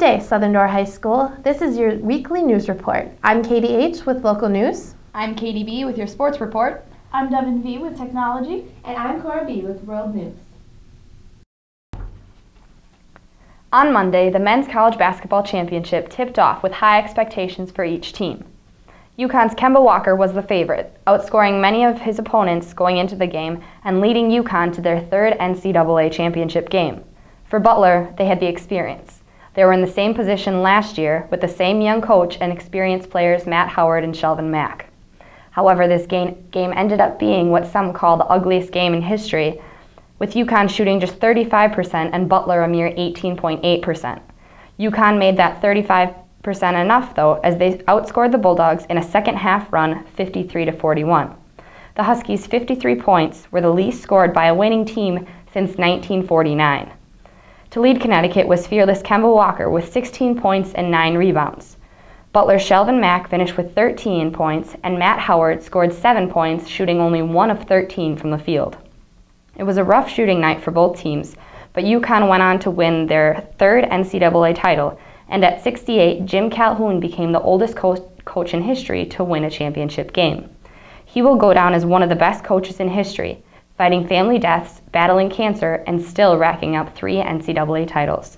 day, Southern Door High School. This is your weekly news report. I'm Katie H. with local news. I'm Katie B. with your sports report. I'm Devin V. with technology. And I'm Cora B. with world news. On Monday, the men's college basketball championship tipped off with high expectations for each team. UConn's Kemba Walker was the favorite, outscoring many of his opponents going into the game and leading UConn to their third NCAA championship game. For Butler, they had the experience. They were in the same position last year with the same young coach and experienced players Matt Howard and Shelvin Mack. However, this game ended up being what some call the ugliest game in history, with UConn shooting just 35% and Butler a mere 18.8%. UConn made that 35% enough, though, as they outscored the Bulldogs in a second-half run 53-41. The Huskies' 53 points were the least scored by a winning team since 1949. To lead Connecticut was fearless Kemba Walker with 16 points and 9 rebounds. Butler's Shelvin Mack finished with 13 points, and Matt Howard scored 7 points, shooting only 1 of 13 from the field. It was a rough shooting night for both teams, but UConn went on to win their third NCAA title, and at 68, Jim Calhoun became the oldest coach in history to win a championship game. He will go down as one of the best coaches in history, fighting family deaths, battling cancer, and still racking up 3 NCAA titles.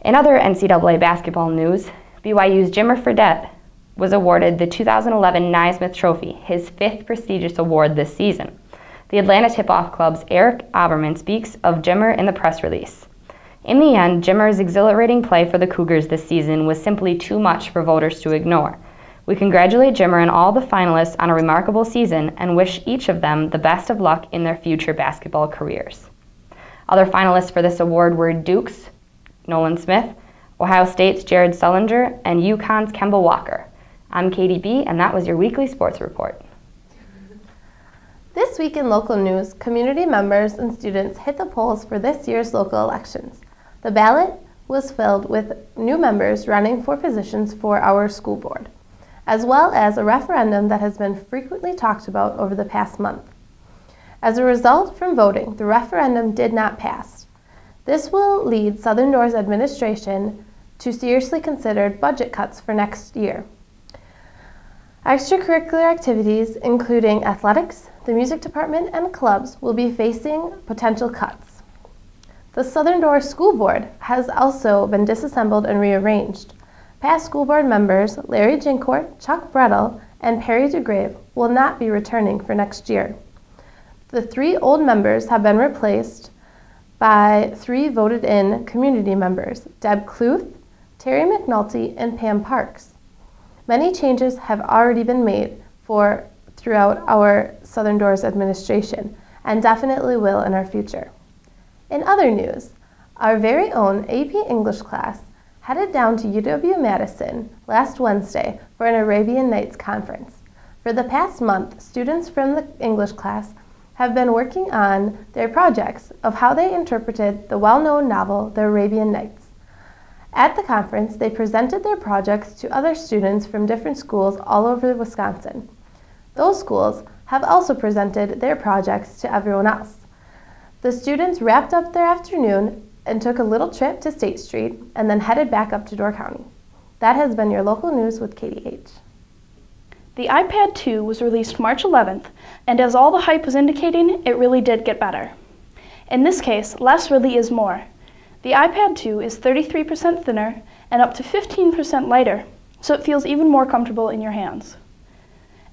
In other NCAA basketball news, BYU's Jimmer Fredette was awarded the 2011 Naismith Trophy, his 5th prestigious award this season. The Atlanta Tip-Off Club's Eric Oberman speaks of Jimmer in the press release. In the end, Jimmer's exhilarating play for the Cougars this season was simply too much for voters to ignore. We congratulate Jimmer and all the finalists on a remarkable season and wish each of them the best of luck in their future basketball careers. Other finalists for this award were Duke's Nolan Smith, Ohio State's Jared Sullinger, and UConn's Kemba Walker. I'm Katie B., and that was your weekly sports report. This week in local news, community members and students hit the polls for this year's local elections. The ballot was filled with new members running for positions for our school board, as well as a referendum that has been frequently talked about over the past month. As a result from voting, the referendum did not pass. This will lead Southern Door's administration to seriously consider budget cuts for next year. Extracurricular activities, including athletics, the music department, and clubs, will be facing potential cuts. The Southern Door School Board has also been disassembled and rearranged. Past school board members Larry Jincourt, Chuck Brettel, and Perry DeGrave will not be returning for next year. The 3 old members have been replaced by 3 voted-in community members, Deb Cluth, Terry McNulty, and Pam Parks. Many changes have already been made throughout our Southern Doors administration, and definitely will in our future. In other news, our very own AP English class headed down to UW-Madison last Wednesday for an Arabian Nights conference. For the past month, students from the English class have been working on their projects of how they interpreted the well-known novel, The Arabian Nights. At the conference, they presented their projects to other students from different schools all over Wisconsin. Those schools have also presented their projects to everyone else. The students wrapped up their afternoon and took a little trip to State Street and then headed back up to Door County. That has been your local news with Katie H. The iPad 2 was released March 11th, and as all the hype was indicating, it really did get better. In this case, less really is more. The iPad 2 is 33% thinner and up to 15% lighter, so it feels even more comfortable in your hands.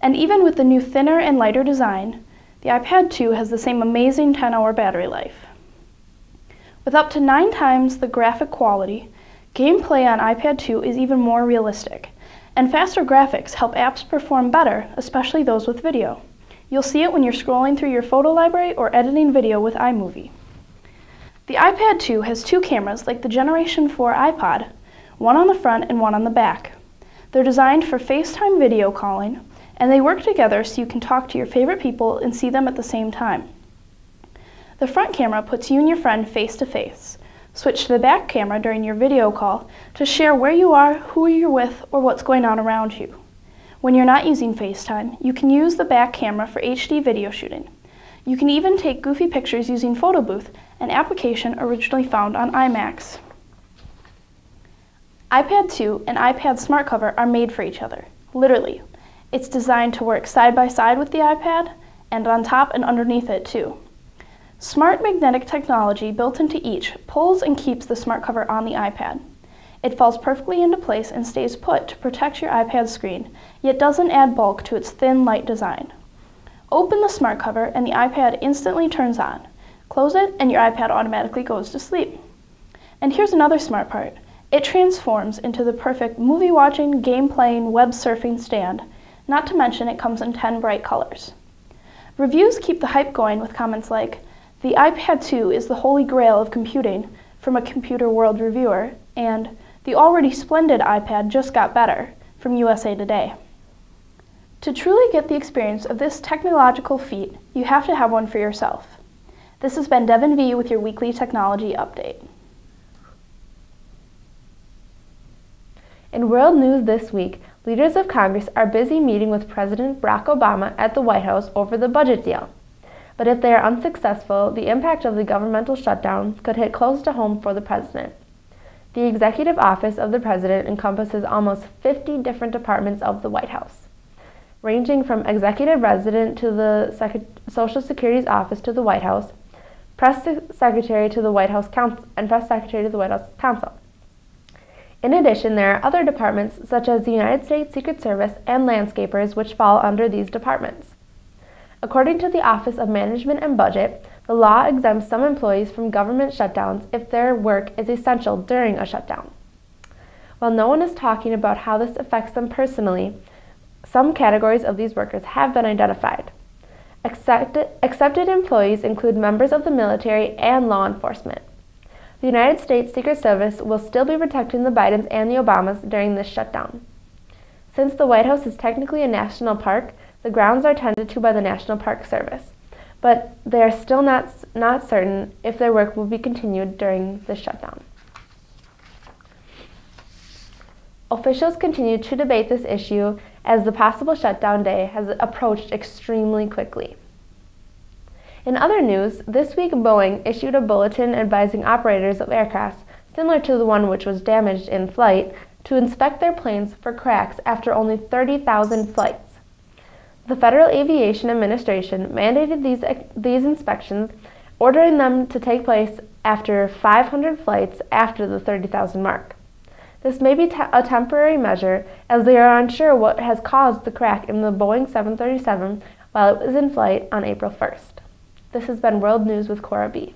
And even with the new thinner and lighter design, the iPad 2 has the same amazing 10-hour battery life. With up to 9 times the graphic quality, gameplay on iPad 2 is even more realistic, and faster graphics help apps perform better, especially those with video. You'll see it when you're scrolling through your photo library or editing video with iMovie. The iPad 2 has 2 cameras like the Generation 4 iPod, one on the front and one on the back. They're designed for FaceTime video calling, and they work together so you can talk to your favorite people and see them at the same time. The front camera puts you and your friend face to face. Switch to the back camera during your video call to share where you are, who you're with, or what's going on around you. When you're not using FaceTime, you can use the back camera for HD video shooting. You can even take goofy pictures using Photo Booth, an application originally found on iMacs. iPad 2 and iPad SmartCover are made for each other, literally. It's designed to work side by side with the iPad and on top and underneath it too. Smart magnetic technology built into each pulls and keeps the SmartCover on the iPad. It falls perfectly into place and stays put to protect your iPad screen, yet doesn't add bulk to its thin, light design. Open the SmartCover and the iPad instantly turns on. Close it and your iPad automatically goes to sleep. And here's another smart part. It transforms into the perfect movie watching, game playing, web surfing stand, not to mention it comes in 10 bright colors. Reviews keep the hype going with comments like, "The iPad 2 is the holy grail of computing," from a Computer World reviewer, and "The already splendid iPad just got better," from USA Today. To truly get the experience of this technological feat, you have to have one for yourself. This has been Devin V with your weekly technology update. In world news this week, leaders of Congress are busy meeting with President Barack Obama at the White House over the budget deal. But if they are unsuccessful, the impact of the governmental shutdown could hit close to home for the president. The executive office of the president encompasses almost 50 different departments of the White House, ranging from executive resident to the Social Security's office to the White House, press secretary to the White House Council, and press secretary to the White House Council. In addition, there are other departments such as the United States Secret Service and landscapers which fall under these departments. According to the Office of Management and Budget, the law exempts some employees from government shutdowns if their work is essential during a shutdown. While no one is talking about how this affects them personally, some categories of these workers have been identified. Accepted employees include members of the military and law enforcement. The United States Secret Service will still be protecting the Bidens and the Obamas during this shutdown. Since the White House is technically a national park, the grounds are tended to by the National Park Service, but they are still not certain if their work will be continued during this shutdown. Officials continue to debate this issue as the possible shutdown day has approached extremely quickly. In other news, this week Boeing issued a bulletin advising operators of aircraft, similar to the one which was damaged in flight, to inspect their planes for cracks after only 30,000 flights. The Federal Aviation Administration mandated these inspections, ordering them to take place after 500 flights after the 30,000 mark. This may be a temporary measure, as they are unsure what has caused the crack in the Boeing 737 while it was in flight on April 1st. This has been World News with Cora B.